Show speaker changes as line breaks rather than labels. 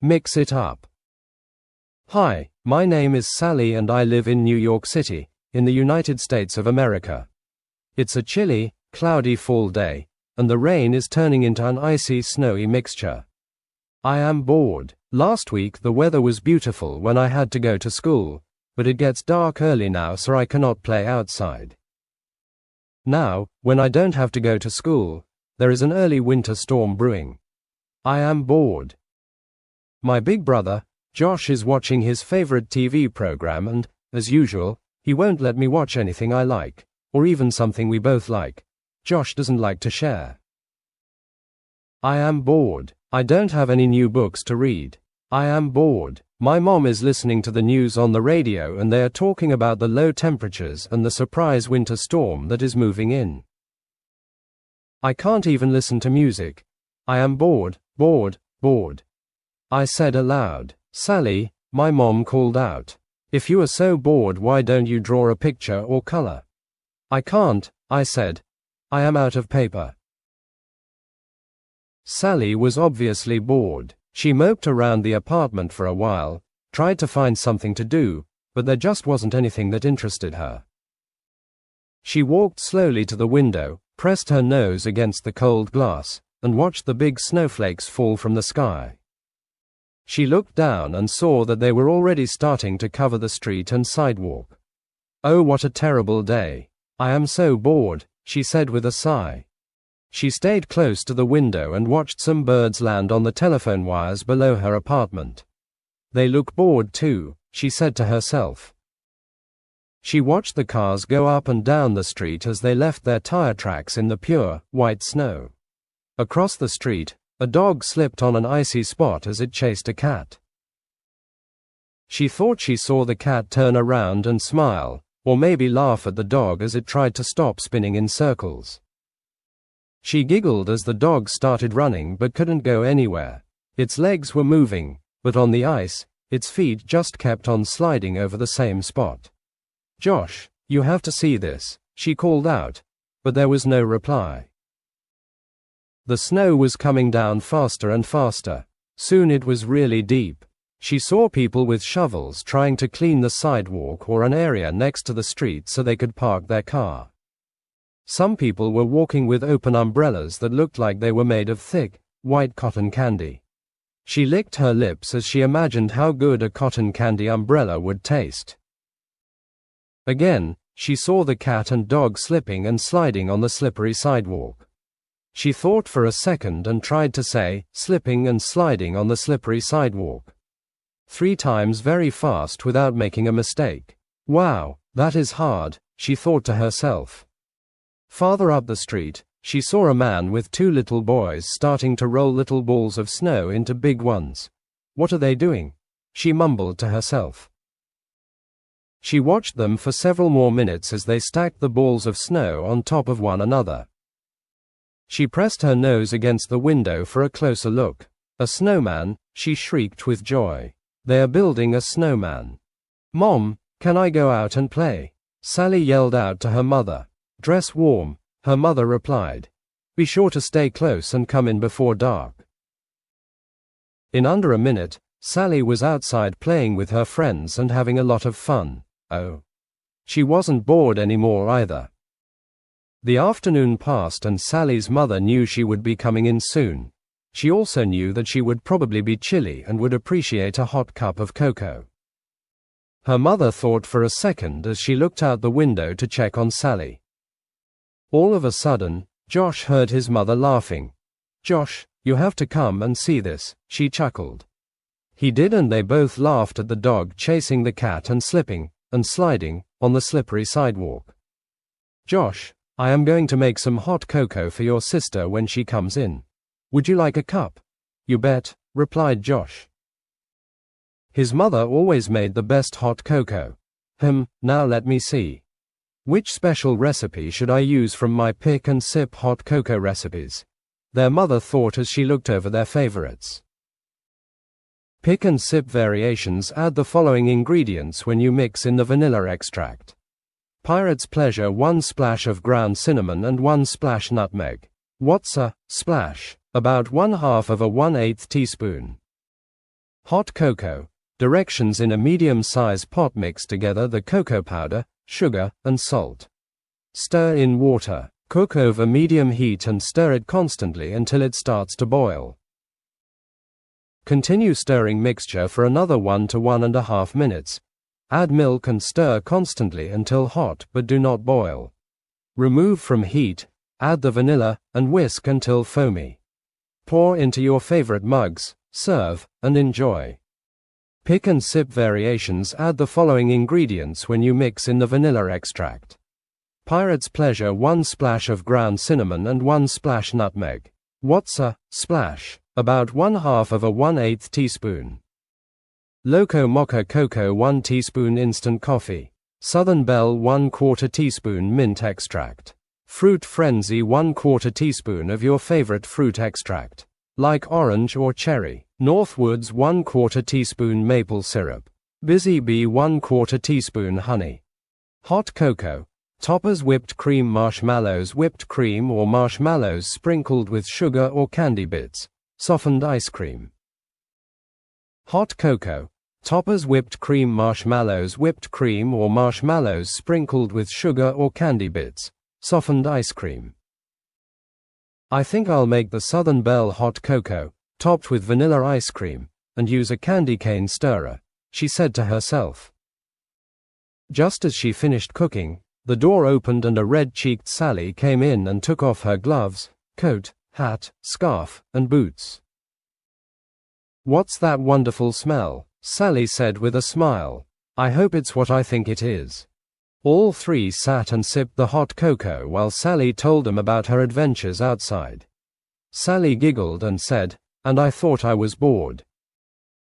Mix it up. Hi, my name is Sally and I live in New York City, in the United States of America. It's a chilly, cloudy fall day, and the rain is turning into an icy, snowy mixture. I am bored. Last week the weather was beautiful when I had to go to school, but it gets dark early now so I cannot play outside. Now, when I don't have to go to school, there is an early winter storm brewing. I am bored. My big brother, Josh, is watching his favorite TV program and, as usual, he won't let me watch anything I like, or even something we both like. Josh doesn't like to share. I am bored. I don't have any new books to read. I am bored. My mom is listening to the news on the radio and they are talking about the low temperatures and the surprise winter storm that is moving in. I can't even listen to music. I am bored, bored, bored. I said aloud. Sally, my mom called out. If you are so bored, why don't you draw a picture or color? I can't, I said. I am out of paper. Sally was obviously bored. She moped around the apartment for a while, tried to find something to do, but there just wasn't anything that interested her. She walked slowly to the window, pressed her nose against the cold glass, and watched the big snowflakes fall from the sky. She looked down and saw that they were already starting to cover the street and sidewalk. Oh, what a terrible day. I am so bored, she said with a sigh. She stayed close to the window and watched some birds land on the telephone wires below her apartment. They look bored too, she said to herself. She watched the cars go up and down the street as they left their tire tracks in the pure, white snow. Across the street, a dog slipped on an icy spot as it chased a cat. She thought she saw the cat turn around and smile, or maybe laugh at the dog as it tried to stop spinning in circles. She giggled as the dog started running but couldn't go anywhere. Its legs were moving, but on the ice, its feet just kept on sliding over the same spot. Josh, you have to see this, she called out, but there was no reply. The snow was coming down faster and faster. Soon it was really deep. She saw people with shovels trying to clean the sidewalk or an area next to the street so they could park their car. Some people were walking with open umbrellas that looked like they were made of thick, white cotton candy. She licked her lips as she imagined how good a cotton candy umbrella would taste. Again, she saw the cat and dog slipping and sliding on the slippery sidewalk. She thought for a second and tried to say, slipping and sliding on the slippery sidewalk. 3 times very fast without making a mistake. Wow, that is hard, she thought to herself. Farther up the street, she saw a man with 2 little boys starting to roll little balls of snow into big ones. What are they doing? She mumbled to herself. She watched them for several more minutes as they stacked the balls of snow on top of one another. She pressed her nose against the window for a closer look. A snowman, she shrieked with joy. They are building a snowman. Mom, can I go out and play? Sally yelled out to her mother. Dress warm, her mother replied. Be sure to stay close and come in before dark. In under a minute, Sally was outside playing with her friends and having a lot of fun. Oh. She wasn't bored anymore either. The afternoon passed and Sally's mother knew she would be coming in soon. She also knew that she would probably be chilly and would appreciate a hot cup of cocoa. Her mother thought for a second as she looked out the window to check on Sally. All of a sudden, Josh heard his mother laughing. Josh, you have to come and see this, she chuckled. He did and they both laughed at the dog chasing the cat and slipping, and sliding, on the slippery sidewalk. Josh, I am going to make some hot cocoa for your sister when she comes in. Would you like a cup? You bet, replied Josh. His mother always made the best hot cocoa. Now let me see. Which special recipe should I use from my pick and sip hot cocoa recipes? Their mother thought as she looked over their favorites. Pick and sip variations add the following ingredients when you mix in the vanilla extract. Pirate's Pleasure 1 splash of ground cinnamon and 1 splash nutmeg. What's a splash? About 1/2 of a 1/8 teaspoon. Hot cocoa. Directions: in a medium-sized pot, mix together the cocoa powder, sugar, and salt. Stir in water. Cook over medium heat and stir it constantly until it starts to boil. Continue stirring mixture for another 1 to 1.5 minutes. Add milk and stir constantly until hot but do not boil. Remove from heat, add the vanilla, and whisk until foamy. Pour into your favorite mugs, serve, and enjoy. Pick and sip variations. Add the following ingredients when you mix in the vanilla extract. Pirate's Pleasure: 1 splash of ground cinnamon and 1 splash nutmeg. What's a splash? About 1/2 of a 1/8 teaspoon. Loco Mocha Cocoa: 1 teaspoon. Instant coffee. Southern Belle: 1/4 teaspoon. Mint extract. Fruit Frenzy: 1/4 teaspoon of your favorite fruit extract, like orange or cherry. Northwoods: 1/4 teaspoon. Maple syrup. Busy Bee: 1/4 teaspoon. Honey. Hot cocoa. Toppers: whipped cream, marshmallows, whipped cream or marshmallows sprinkled with sugar or candy bits, softened ice cream. Hot cocoa. Toppers: whipped cream, marshmallows, whipped cream or marshmallows sprinkled with sugar or candy bits, softened ice cream. I think I'll make the Southern Belle hot cocoa, topped with vanilla ice cream, and use a candy cane stirrer, she said to herself. Just as she finished cooking, the door opened and a red-cheeked Sally came in and took off her gloves, coat, hat, scarf, and boots. "What's that wonderful smell?" Sally said with a smile. "I hope it's what I think it is." All three sat and sipped the hot cocoa while Sally told them about her adventures outside. Sally giggled and said, "And I thought I was bored."